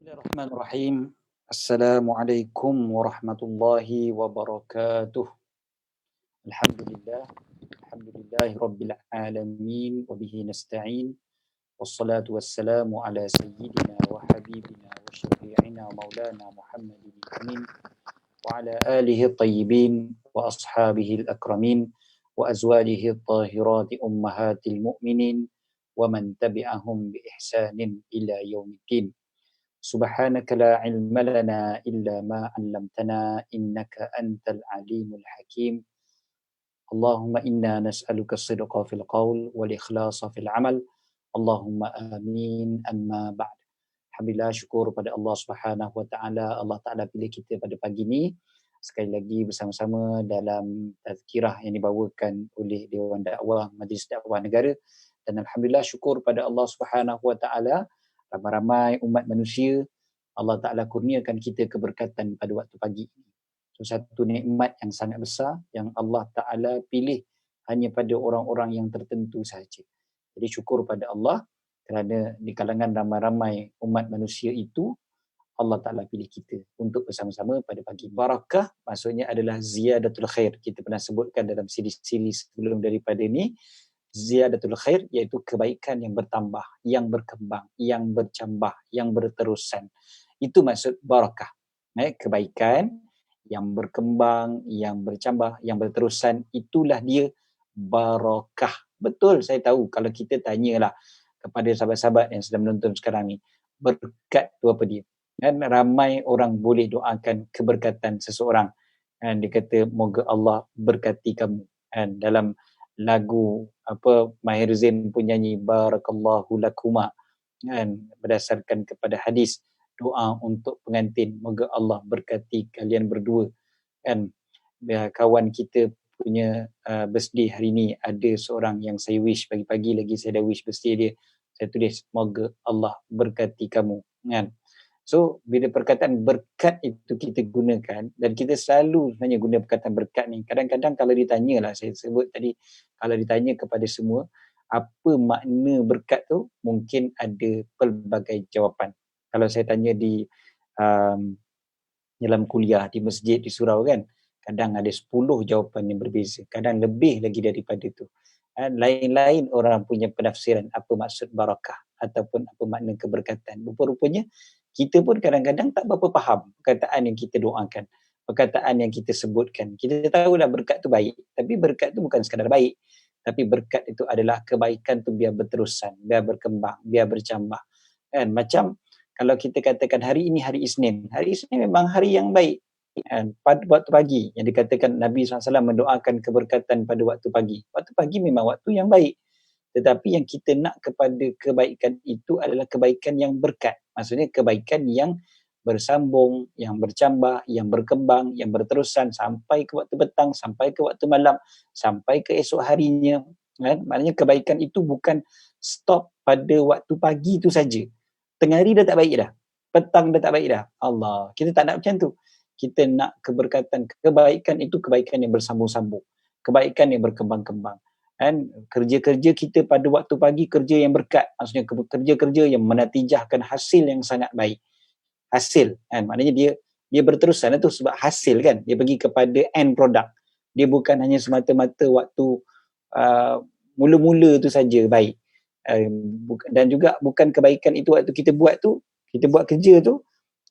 Bismillahirrahmanirrahim. Assalamualaikum warahmatullahi wabarakatuh. Alhamdulillah, alhamdulillahi rabbil alamin wa bihi nasta'in. Wassalatu wassalamu ala sayyidina wa habibina wa syafi'ina maulana Muhammadin amin wa ala alihi tayyibin wa ashabihi al-akramin wa azwajihi at-tahirati ummahatil mu'minin wa man tabi'ahum bi ihsanin ila yaumiddin. Subhanaka la ilma lana illa ma 'allamtana innaka antal alimul hakim. Allahumma inna nas'aluka as-sidqa fil qaul wal ikhlasa fil amal. Allahumma amin amma ba'd. Alhamdulillah, syukur pada Allah Subhanahu wa taala. Allah Taala pilih kita pada pagi ini sekali lagi bersama-sama dalam tazkirah yang dibawakan oleh Dewan Dakwah Majlis Dakwah Negara, dan alhamdulillah syukur pada Allah Subhanahu wa taala, ramai-ramai umat manusia Allah Ta'ala kurniakan kita keberkatan pada waktu pagi ini. So, satu nikmat yang sangat besar yang Allah Ta'ala pilih hanya pada orang-orang yang tertentu sahaja. Jadi syukur pada Allah kerana di kalangan ramai-ramai umat manusia itu Allah Ta'ala pilih kita untuk bersama-sama pada pagi. Barakah maksudnya adalah ziyadatul khair. Kita pernah sebutkan dalam siri-siri sebelum daripada ini. Ziyadatul khair iaitu kebaikan yang bertambah, yang berkembang, yang bercambah, yang berterusan. Itu maksud barakah. Kebaikan yang berkembang, yang bercambah, yang berterusan, itulah dia barakah. Betul, saya tahu kalau kita tanyalah kepada sahabat-sahabat yang sedang menonton sekarang ni, berkat tu apa dia? Dan ramai orang boleh doakan keberkatan seseorang. Dan dia kata, moga Allah berkati kamu. Dan dalam lagu Mahir Zain pun nyanyi barakallahu lakuma, kan, berdasarkan kepada hadis doa untuk pengantin, moga Allah berkati kalian berdua, kan. Kawan kita punya birthday hari ni, ada seorang yang saya wish pagi-pagi lagi, saya dah wish birthday dia, saya tulis moga Allah berkati kamu, kan. So, bila perkataan berkat itu kita gunakan, dan kita selalu hanya guna perkataan berkat ni, kadang-kadang kalau ditanya lah, saya sebut tadi, kalau ditanya kepada semua, apa makna berkat tu, mungkin ada pelbagai jawapan. Kalau saya tanya di dalam kuliah, di masjid, di surau kan, kadang ada 10 jawapan yang berbeza, kadang lebih lagi daripada tu. Lain-lain orang punya penafsiran apa maksud barakah ataupun apa makna keberkatan. Rupa-rupanya kita pun kadang-kadang tak berapa faham perkataan yang kita doakan, perkataan yang kita sebutkan. Kita tahulah berkat tu baik, tapi berkat tu bukan sekadar baik, tapi berkat itu adalah kebaikan tu biar berterusan, biar berkembang, biar bercambah. Kan? Macam kalau kita katakan hari ini hari Isnin memang hari yang baik. Pada waktu pagi yang dikatakan Nabi SAW mendoakan keberkatan pada waktu pagi. Waktu pagi memang waktu yang baik. Tetapi yang kita nak kepada kebaikan itu adalah kebaikan yang berkat. Maksudnya kebaikan yang bersambung, yang bercambah, yang berkembang, yang berterusan sampai ke waktu petang, sampai ke waktu malam, sampai ke esok harinya. Kan? Maknanya kebaikan itu bukan stop pada waktu pagi itu saja. Tengah hari dah tak baik dah. Petang dah tak baik dah. Allah, kita tak nak macam tu. Kita nak keberkatan, kebaikan itu kebaikan yang bersambung-sambung. Kebaikan yang berkembang-kembang. Dan kerja-kerja kita pada waktu pagi, kerja yang berkat, maksudnya kerja-kerja yang menatijahkan hasil yang sangat baik. Hasil, kan, maknanya dia berterusan tu sebab hasil kan, dia pergi kepada end product. Dia bukan hanya semata-mata waktu mula-mula tu saja baik. Dan juga bukan kebaikan itu waktu kita buat kerja tu,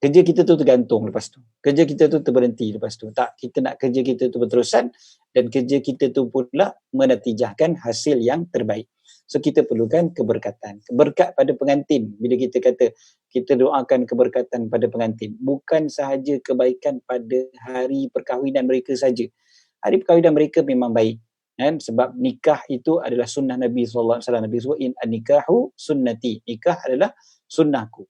kerja kita tu tergantung lepas tu. Kerja kita tu terberhenti lepas tu. Tak, kita nak kerja kita tu berterusan, dan kerja kita tu pula menatijahkan hasil yang terbaik. So, kita perlukan keberkatan. Berkat pada pengantin. Bila kita kata, kita doakan keberkatan pada pengantin. Bukan sahaja kebaikan pada hari perkahwinan mereka saja. Hari perkahwinan mereka memang baik. Kan? Sebab nikah itu adalah sunnah Nabi SAW. Nabi sebut, in an-nikahu sunnati. Nikah adalah sunnahku.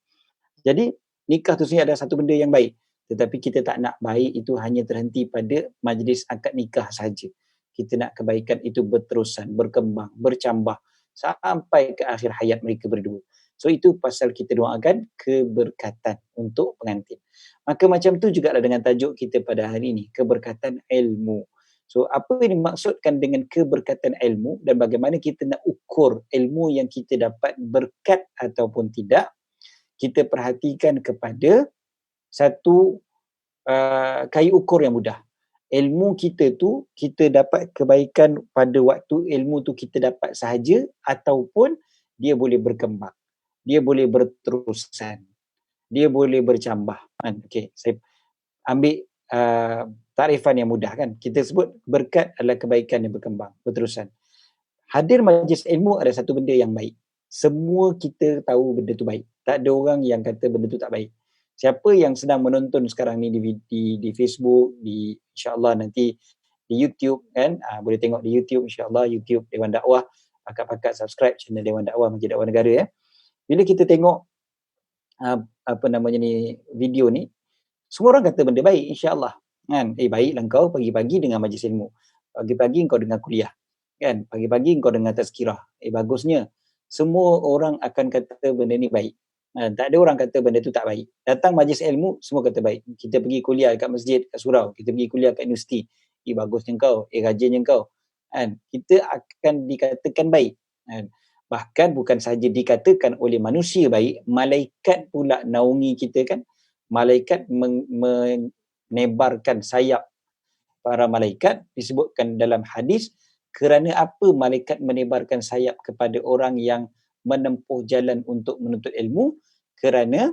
Jadi, nikah tu sebenarnya adalah satu benda yang baik. Tetapi kita tak nak baik itu hanya terhenti pada majlis akad nikah saja. Kita nak kebaikan itu berterusan, berkembang, bercambah sampai ke akhir hayat mereka berdua. So itu pasal kita doakan keberkatan untuk pengantin. Maka macam tu juga dengan tajuk kita pada hari ini, keberkatan ilmu. So apa yang dimaksudkan dengan keberkatan ilmu dan bagaimana kita nak ukur ilmu yang kita dapat berkat ataupun tidak? kita perhatikan kepada satu kayu ukur yang mudah. Ilmu kita tu, kita dapat kebaikan pada waktu ilmu tu kita dapat sahaja, ataupun dia boleh berkembang, dia boleh berterusan, dia boleh bercambah. Okay, saya ambil tarifan yang mudah kan. Kita sebut berkat adalah kebaikan yang berkembang, berterusan. Hadir majlis ilmu adalah satu benda yang baik. Semua kita tahu benda tu baik. Tak ada orang yang kata benda tu tak baik. Siapa yang sedang menonton sekarang ni di Facebook, insya-Allah nanti di YouTube kan, boleh tengok di YouTube, insya-Allah YouTube Dewan Dakwah, pakat-pakat subscribe channel Dewan Dakwah Masjid Dakwah Negara ya. Bila kita tengok video ni, semua orang kata benda baik, insya-Allah kan. Baiklah kau pagi-pagi dengan majlis ilmu, pagi-pagi kau dengar kuliah kan, pagi-pagi kau dengar tazkirah, bagusnya. Semua orang akan kata benda ni baik. Tak ada orang kata benda tu tak baik. Datang majlis ilmu, semua kata baik. Kita pergi kuliah kat masjid, kat surau, kita pergi kuliah kat universiti, bagusnya kau, rajinnya kau kan, kita akan dikatakan baik kan. Bahkan bukan sahaja dikatakan oleh manusia baik, malaikat pula naungi kita kan. Malaikat menebarkan sayap. Para malaikat disebutkan dalam hadis, kerana apa malaikat menebarkan sayap kepada orang yang menempuh jalan untuk menuntut ilmu? Kerana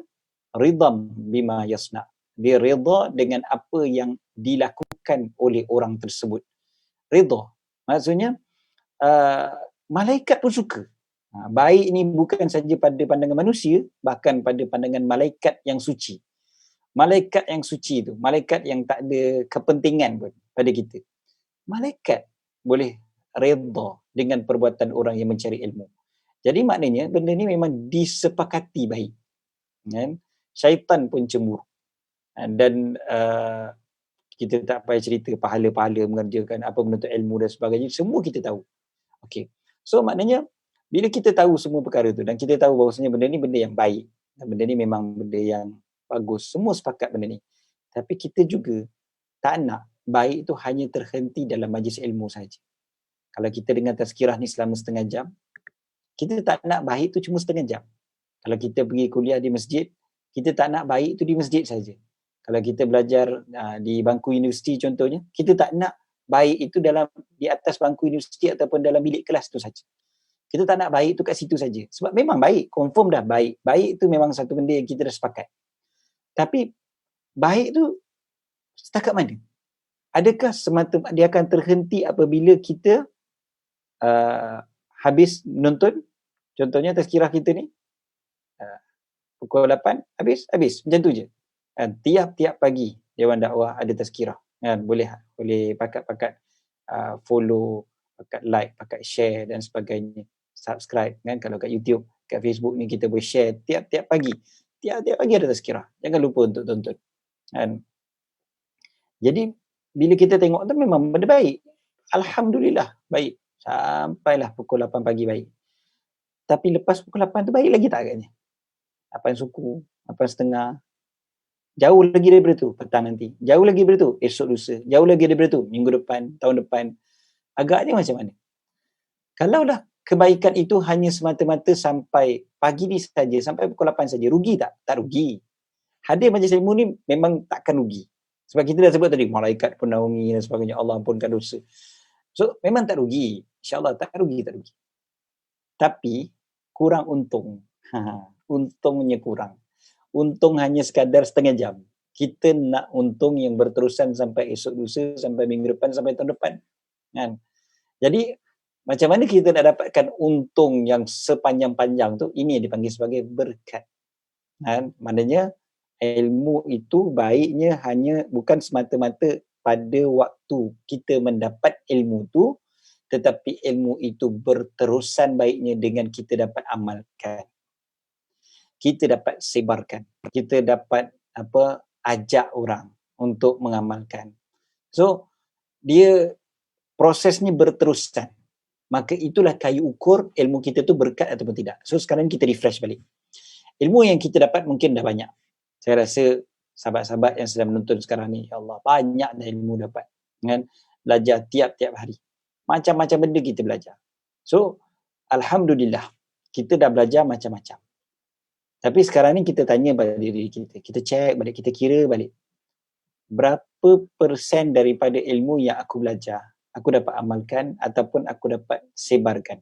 ridam bima yasna. Dia rida dengan apa yang dilakukan oleh orang tersebut. Rida. Maksudnya, malaikat pun suka. Baik ni bukan saja pada pandangan manusia, bahkan pada pandangan malaikat yang suci. Malaikat yang suci tu, malaikat yang tak ada kepentingan pun pada kita. Malaikat boleh redha dengan perbuatan orang yang mencari ilmu. Jadi maknanya benda ni memang disepakati baik. Kan? Syaitan pun cemburu. Dan kita tak payah cerita pahala-pahala mengerjakan apa menuntut ilmu dan sebagainya, semua kita tahu. Okey. So maknanya bila kita tahu semua perkara tu dan kita tahu bahawasanya benda ni benda yang baik, dan benda ni memang benda yang bagus, semua sepakat benda ni. Tapi kita juga tak nak baik itu hanya terhenti dalam majlis ilmu saja. Kalau kita dengar tazkirah ni selama setengah jam, kita tak nak baik itu cuma setengah jam. Kalau kita pergi kuliah di masjid, kita tak nak baik itu di masjid saja. Kalau kita belajar di bangku universiti contohnya, kita tak nak baik itu di atas bangku universiti ataupun dalam bilik kelas tu saja. Kita tak nak baik itu kat situ saja. Sebab memang baik, confirm dah baik. Baik itu memang satu benda yang kita dah sepakat. Tapi baik tu setakat mana? Adakah semata-mata dia akan terhenti apabila kita habis menonton? Contohnya tazkirah kita ni, pukul 8, habis macam tu je. Tiap-tiap pagi Dewan Dakwah ada tazkirah. Boleh pakat-pakat follow, pakat like, pakat share dan sebagainya. Subscribe kan, kalau kat YouTube, kat Facebook ni kita boleh share tiap-tiap pagi. Tiap-tiap pagi ada tazkirah. Jangan lupa untuk tonton. Kan? Jadi bila kita tengok tu memang benda baik. Alhamdulillah baik. Sampailah pukul 8 pagi baik. Tapi lepas pukul 8 tu baik lagi tak agaknya? 8 suku, 8.30. Jauh lagi daripada tu petang nanti. Jauh lagi daripada tu esok lusa. Jauh lagi daripada tu minggu depan, tahun depan. Agaknya macam mana? Kalaulah kebaikan itu hanya semata-mata sampai pagi ni saja, sampai pukul 8 saja, rugi tak? Tak rugi. Hadir majlis ilmu ni memang takkan rugi. Sebab kita dah sebut tadi, malaikat pun naungi dan sebagainya, Allah ampunkan dosa. So, memang tak rugi. InsyaAllah tak rugi. Tapi, kurang untung. Untungnya kurang. Untung hanya sekadar setengah jam. Kita nak untung yang berterusan sampai esok lusa, sampai minggu depan, sampai tahun depan. Kan? Jadi, macam mana kita nak dapatkan untung yang sepanjang-panjang tu? Ini yang dipanggil sebagai berkat. Kan? Maknanya, ilmu itu baiknya hanya bukan semata-mata pada waktu kita mendapat ilmu tu, tetapi ilmu itu berterusan baiknya dengan kita dapat amalkan. Kita dapat sebarkan. Kita dapat ajak orang untuk mengamalkan. So, dia prosesnya berterusan. Maka itulah kayu ukur ilmu kita tu berkat ataupun tidak. So, sekarang kita refresh balik. Ilmu yang kita dapat mungkin dah banyak. Saya rasa sahabat-sahabat yang sedang menonton sekarang ni, ya Allah, banyak dah ilmu dapat. Kan? Belajar tiap-tiap hari. Macam-macam benda kita belajar. So, Alhamdulillah, kita dah belajar macam-macam. Tapi sekarang ni kita tanya balik diri kita. Kita check balik, kita kira balik. Berapa persen daripada ilmu yang aku belajar, aku dapat amalkan ataupun aku dapat sebarkan?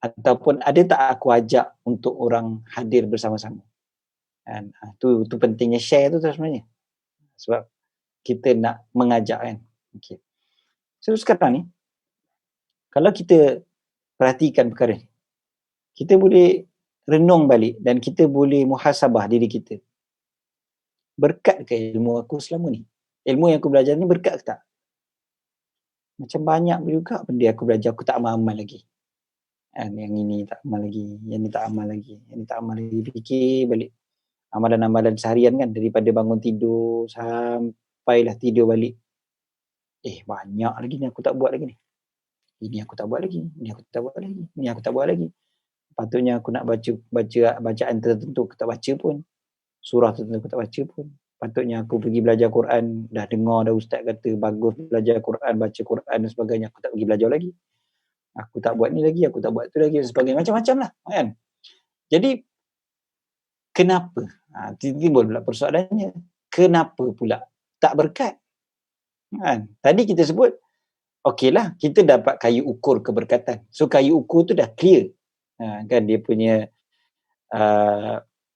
Ataupun ada tak aku ajak untuk orang hadir bersama-sama? Kan? Tu pentingnya share tu sebenarnya. Sebab kita nak mengajak kan. Okay. So sekarang ni, kalau kita perhatikan perkara ni, kita boleh renung balik dan kita boleh muhasabah diri kita. Berkat ke ilmu aku selama ni? Ilmu yang aku belajar ni berkat ke tak? Macam banyak juga benda aku belajar, aku tak amal-amal lagi. Yang ini tak amal lagi, yang ni tak amal lagi, yang ni tak amal lagi. Fikir balik amalan-amalan seharian kan, daripada bangun tidur sampailah tidur balik. Banyak lagi ni aku tak buat lagi ni. Ini aku tak buat lagi, ni aku tak buat lagi, ni aku tak buat lagi. Patutnya aku nak baca bacaan tertentu, aku tak baca pun. Surah tertentu aku tak baca pun. Patutnya aku pergi belajar Quran, dah dengar dah ustaz kata bagus belajar Quran, baca Quran dan sebagainya, aku tak pergi belajar lagi. Aku tak buat ni lagi, aku tak buat tu lagi dan sebagainya. Macam-macam lah kan. Jadi kenapa? Timbul pula persoalannya. Kenapa pula tak berkat? Kan? Tadi kita sebut, okeylah kita dapat kayu ukur keberkatan. So kayu ukur tu dah clear. Kan dia punya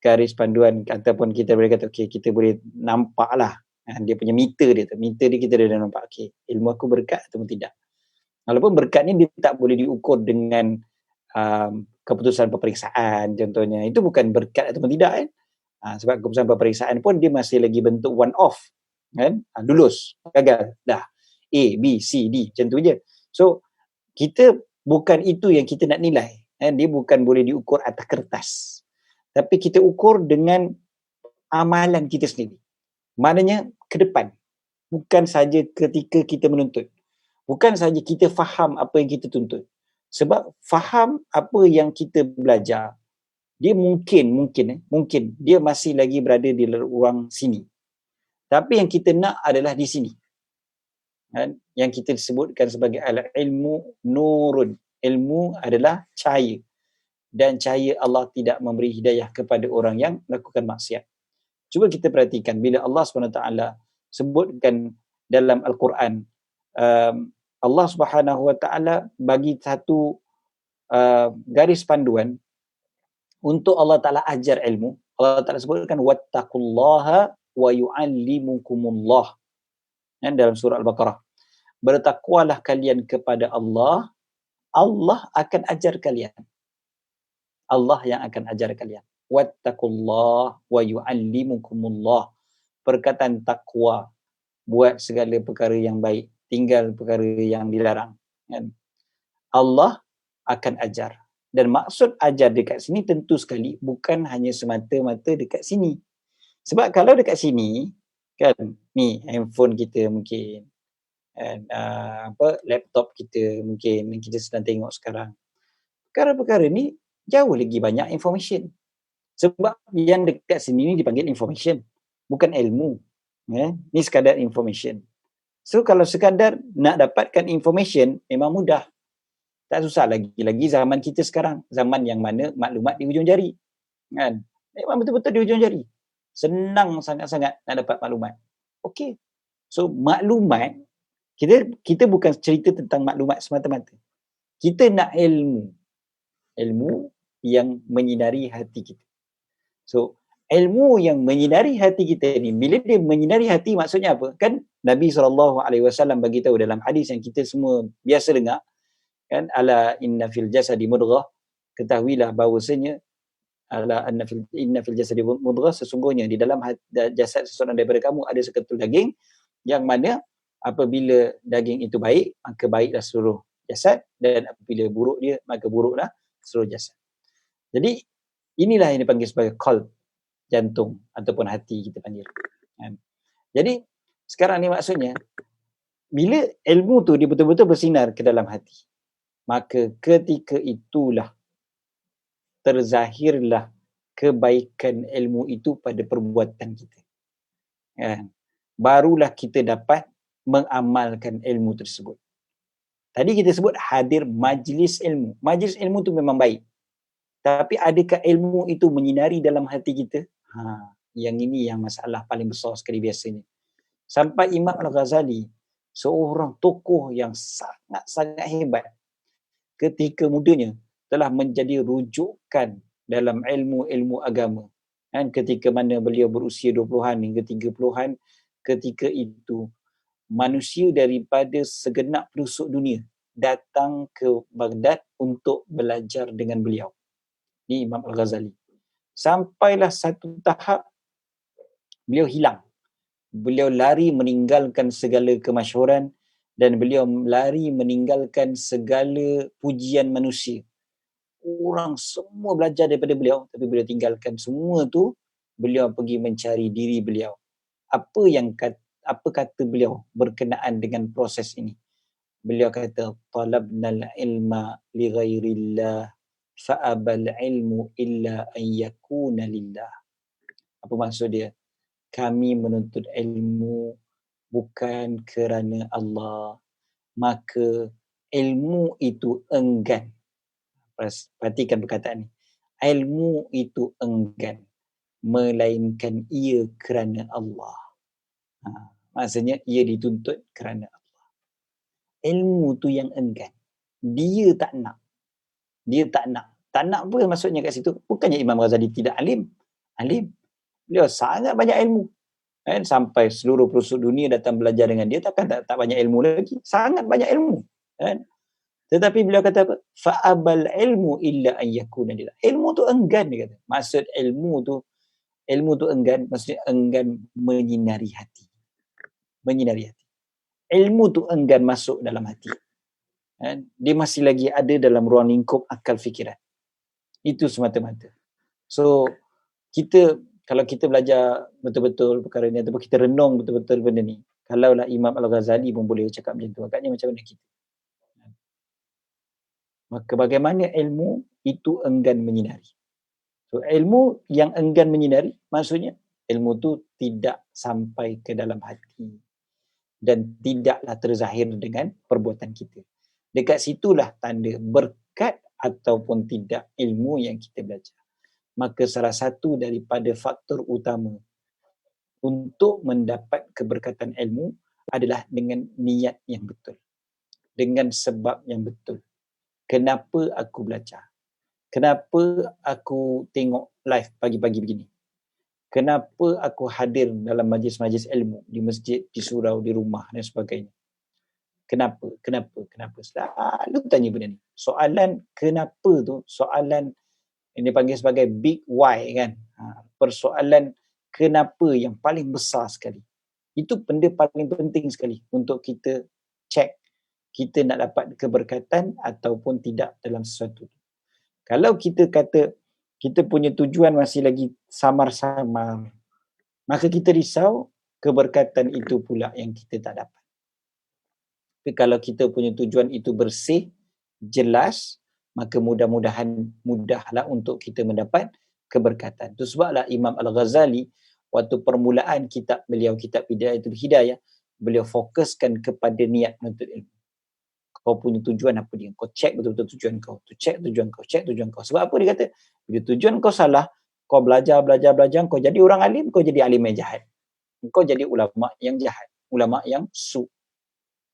garis panduan ataupun kita boleh kata kita boleh nampak lah dia punya meter dia kita dah nampak ilmu aku berkat ataupun tidak. Walaupun berkat ni dia tak boleh diukur dengan keputusan peperiksaan contohnya, itu bukan berkat ataupun tidak kan. Sebab keputusan peperiksaan pun dia masih lagi bentuk one off kan, lulus gagal dah A, B, C, D macam tu je. So kita bukan itu yang kita nak nilai dia bukan boleh diukur atas kertas, tapi kita ukur dengan amalan kita sendiri. Maknanya ke depan, bukan saja ketika kita menuntut, bukan saja kita faham apa yang kita tuntut. Sebab faham apa yang kita belajar, dia mungkin dia masih lagi berada di ruang sini. Tapi yang kita nak adalah di sini. Yang kita sebutkan sebagai al-ilmu nurun. Ilmu adalah cahaya. Dan cahaya Allah tidak memberi hidayah kepada orang yang melakukan maksiat. Cuba kita perhatikan bila Allah SWT sebutkan dalam Al-Quran, Allah SWT bagi satu garis panduan untuk Allah Ta'ala ajar ilmu. Allah Ta'ala sebutkan wattaqullaha wa yu'allimukumullah dalam surah Al-Baqarah. Bertakwalah kalian kepada Allah, Allah akan ajar kalian. Allah yang akan ajar kalian. Wattaqullah wa yu'allimukumullah. Perkataan takwa, buat segala perkara yang baik, tinggal perkara yang dilarang. Allah akan ajar. Dan maksud ajar dekat sini tentu sekali bukan hanya semata-mata dekat sini. Sebab kalau dekat sini, kan, ni handphone kita mungkin, laptop kita mungkin, yang kita sedang tengok sekarang. Perkara-perkara ni jauh lagi banyak information. Sebab yang dekat sini ni dipanggil information, bukan ilmu. Ni sekadar information. So kalau sekadar nak dapatkan information memang mudah. Tak susah lagi zaman kita sekarang, zaman yang mana maklumat di hujung jari. Kan? Memang betul-betul di hujung jari. Senang sangat-sangat nak dapat maklumat. Okey. So maklumat, kita bukan cerita tentang maklumat semata-mata. Kita nak ilmu. Ilmu yang menyinari hati kita. So, ilmu yang menyinari hati kita ni, bila dia menyinari hati maksudnya apa? Kan Nabi SAW bagi tahu dalam hadis yang kita semua biasa dengar, kan, ala inna fil jasadi mudghah, ketahuilah bahawasanya inna fil jasadi mudghah, sesungguhnya di dalam jasad seseorang daripada kamu ada seketul daging yang mana apabila daging itu baik, maka baiklah seluruh jasad, dan apabila buruk dia, maka buruklah seluruh jasad. Jadi inilah yang dipanggil sebagai qalb, jantung ataupun hati kita panggil. Jadi sekarang ni maksudnya bila ilmu tu dia betul-betul bersinar ke dalam hati, maka ketika itulah terzahirlah kebaikan ilmu itu pada perbuatan kita. Barulah kita dapat mengamalkan ilmu tersebut. Tadi kita sebut hadir majlis ilmu. Majlis ilmu tu memang baik. Tapi adakah ilmu itu menyinari dalam hati kita? Yang ini yang masalah paling besar sekali biasanya. Sampai Imam Al-Ghazali, seorang tokoh yang sangat-sangat hebat, ketika mudanya telah menjadi rujukan dalam ilmu-ilmu agama. Dan ketika mana beliau berusia 20-an hingga 30-an, ketika itu manusia daripada segenap pelosok dunia datang ke Baghdad untuk belajar dengan beliau. Ini Imam Al-Ghazali. Sampailah satu tahap beliau hilang. Beliau lari meninggalkan segala kemasyhuran dan beliau lari meninggalkan segala pujian manusia. Orang semua belajar daripada beliau, tapi beliau tinggalkan semua tu, beliau pergi mencari diri beliau. Apa kata beliau berkenaan dengan proses ini? Beliau kata, talabnal ilma li ghairillah fa'abal ilmu illa an yakuna lillah. Apa maksud dia? Kami menuntut ilmu bukan kerana Allah, maka ilmu itu enggan. Perhatikan perkataan ni. Ilmu itu enggan, melainkan ia kerana Allah. Maksudnya ia dituntut kerana Allah. Ilmu tu yang enggan. Dia tak nak. Tak nak apa maksudnya kat situ? Bukannya Imam Ghazali tidak alim. Alim. Beliau sangat banyak ilmu. Kan? Sampai seluruh pelosok dunia datang belajar dengan dia, takkan tak banyak ilmu lagi. Sangat banyak ilmu. Kan? Tetapi beliau kata apa? Fa'abal ilmu illa an yakuna lillah. Ilmu tu enggan, dia kata. Maksud ilmu tu enggan, maksudnya enggan menyinari hati. Menyinari hati. Ilmu tu enggan masuk dalam hati. Kan? Dia masih lagi ada dalam ruang lingkup akal fikiran. Itu semata-mata. So, kalau kita belajar betul-betul perkara ni, ataupun kita renung betul-betul benda ni, kalaulah Imam Al-Ghazali pun boleh cakap macam tu, agaknya macam mana kita? Maka bagaimana ilmu itu enggan menyinari. So, ilmu yang enggan menyinari, maksudnya ilmu tu tidak sampai ke dalam hati dan tidaklah terzahir dengan perbuatan kita. Dekat situlah tanda berkat ataupun tidak ilmu yang kita belajar. Maka salah satu daripada faktor utama untuk mendapat keberkatan ilmu adalah dengan niat yang betul. Dengan sebab yang betul. Kenapa aku belajar? Kenapa aku tengok live pagi-pagi begini? Kenapa aku hadir dalam majlis-majlis ilmu di masjid, di surau, di rumah dan sebagainya? Kenapa? Selalu tanya benda ni. Soalan kenapa tu, soalan yang dipanggil sebagai big why kan. Persoalan kenapa yang paling besar sekali. Itu benda paling penting sekali untuk kita cek kita nak dapat keberkatan ataupun tidak dalam sesuatu. Kalau kita kata kita punya tujuan masih lagi samar-samar, maka kita risau keberkatan itu pula yang kita tak dapat. Tapi kalau kita punya tujuan itu bersih, jelas, maka mudahlah untuk kita mendapat keberkatan. Itu sebablah Imam Al-Ghazali waktu permulaan kitab beliau, kitab Bidayatul Hidayah, beliau fokuskan kepada niat menuntut ilmu. Kau punya tujuan apa dia? Kau cek betul-betul tujuan kau. Cek tujuan kau. Sebab apa dia kata? Bila tujuan kau salah, kau belajar, kau jadi orang alim, kau jadi alim yang jahat. Kau jadi ulama yang jahat. Ulama yang su.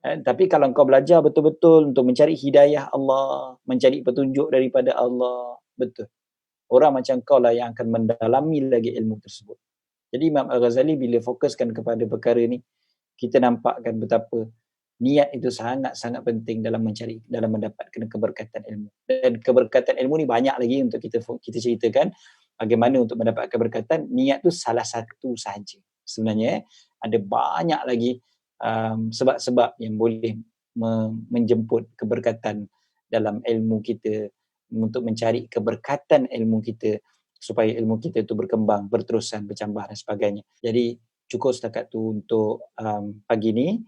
Tapi kalau kau belajar betul-betul untuk mencari hidayah Allah, mencari petunjuk daripada Allah, betul. Orang macam kau lah yang akan mendalami lagi ilmu tersebut. Jadi Imam Al-Ghazali bila fokuskan kepada perkara ni, kita nampakkan betapa niat itu sangat-sangat penting dalam mendapatkan keberkatan ilmu. Dan keberkatan ilmu ni banyak lagi untuk kita ceritakan bagaimana untuk mendapat keberkatan. Niat tu salah satu sahaja. Sebenarnya ada banyak lagi sebab-sebab yang boleh menjemput keberkatan dalam ilmu kita, untuk mencari keberkatan ilmu kita supaya ilmu kita itu berkembang, berterusan, bercambah dan sebagainya. Jadi cukup setakat tu untuk pagi ni.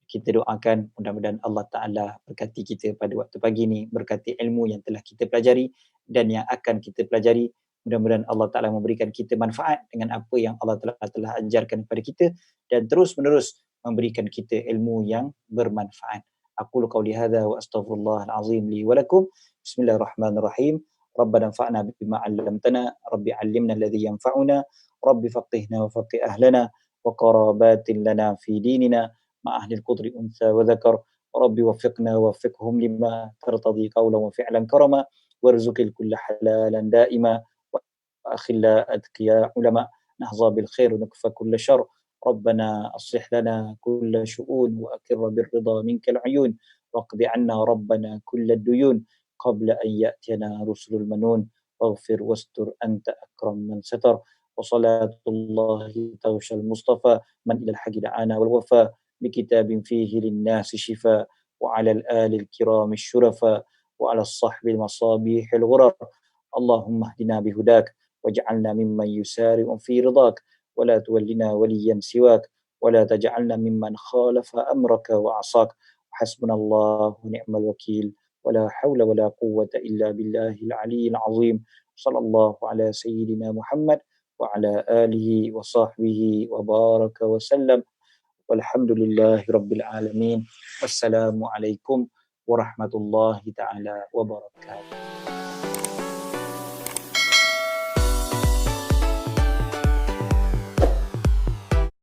Kita doakan mudah-mudahan Allah Ta'ala berkati kita pada waktu pagi ni, berkati ilmu yang telah kita pelajari dan yang akan kita pelajari. Mudah-mudahan Allah Ta'ala memberikan kita manfaat dengan apa yang Allah telah ajarkan kepada kita dan terus-menerus memberikan kita ilmu yang bermanfaat. Aqulu qawli hadha wa astaghfirullahal azim li wa lakum. Bismillahirrahmanirrahim. ربنا انفعنا بما علمتنا، رب علمنا الذي ينفعنا، رب فقهنا وفقه أهلنا وقرابات لنا في ديننا مع أهل القدر أنثى وذكر. رب وفقنا ووفقهم لما ترتضي قولا وفعلا كرما، وارزق الكل حلالا دائما، وأخلا أتقياء علماء، نهضى بالخير ونكفى كل شر. ربنا أصلح لنا كل شؤون، وأقر بالرضا منك العيون، واقض عنا ربنا كل الديون قبل أن يأتينا رسل المنون. واغفر واستر أنت أكرم من ستر. وصلاة الله تغشى المصطفى من إلى الحق دعانا والوفاء، بكتاب فيه للناس شفاء، وعلى الآل الكرام الشرفاء، وعلى الصحب المصابيح الغرر. اللهم اهدنا بهداك، واجعلنا ممن يسارع في رضاك، ولا تولنا وليا سواك، ولا تجعلنا ممن خالف أمرك وعصاك. حسبنا الله ونعم الوكيل، ولا حول ولا قوة إلا بالله العلي العظيم. صلى الله على سيدنا محمد وعلى آله وصحبه وبارك وسلم، والحمد لله رب العالمين. والسلام عليكم ورحمة الله تعالى وبركاته.